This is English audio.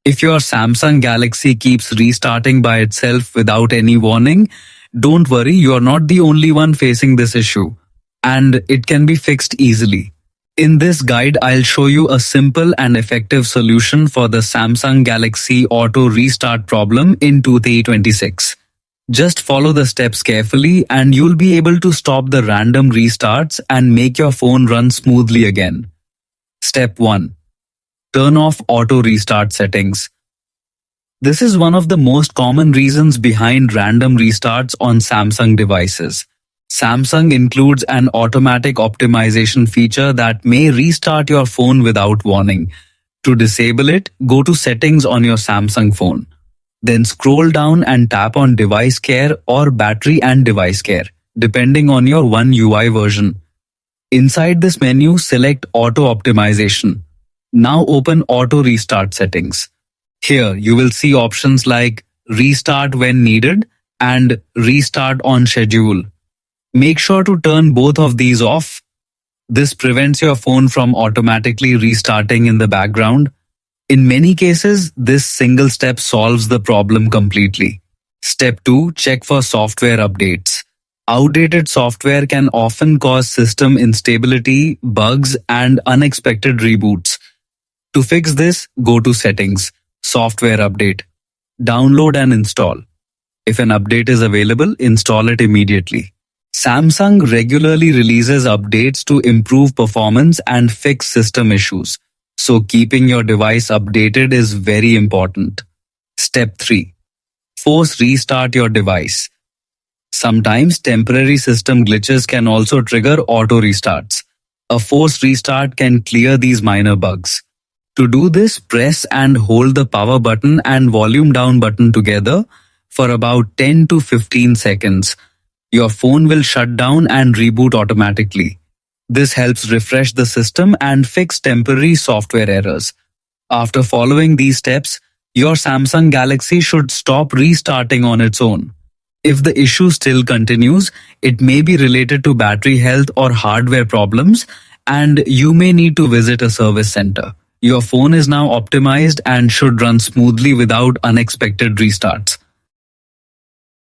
If your Samsung Galaxy keeps restarting by itself without any warning, don't worry, you're not the only one facing this issue, and it can be fixed easily. In this guide, I'll show you a simple and effective solution for the Samsung Galaxy Auto Restart problem in 2026. Just follow the steps carefully and you'll be able to stop the random restarts and make your phone run smoothly again. Step 1. Turn off auto restart settings. This is one of the most common reasons behind random restarts on Samsung devices. Samsung includes an automatic optimization feature that may restart your phone without warning. To disable it, go to Settings on your Samsung phone. Then scroll down and tap on Device Care or Battery and Device Care, depending on your One UI version. Inside this menu, select Auto Optimization. Now open Auto Restart Settings. Here, you will see options like Restart when needed and Restart on schedule. Make sure to turn both of these off. This prevents your phone from automatically restarting in the background. In many cases, this single step solves the problem completely. Step 2. Check for software updates. Outdated software can often cause system instability, bugs, and unexpected reboots. To fix this, go to Settings, Software Update. Download and install. If an update is available, install it immediately. Samsung regularly releases updates to improve performance and fix system issues, so keeping your device updated is very important. Step 3. Force restart your device. Sometimes temporary system glitches can also trigger auto restarts. A forced restart can clear these minor bugs. To do this, press and hold the power button and volume down button together for about 10 to 15 seconds. Your phone will shut down and reboot automatically. This helps refresh the system and fix temporary software errors. After following these steps, your Samsung Galaxy should stop restarting on its own. If the issue still continues, it may be related to battery health or hardware problems, and you may need to visit a service center. Your phone is now optimized and should run smoothly without unexpected restarts.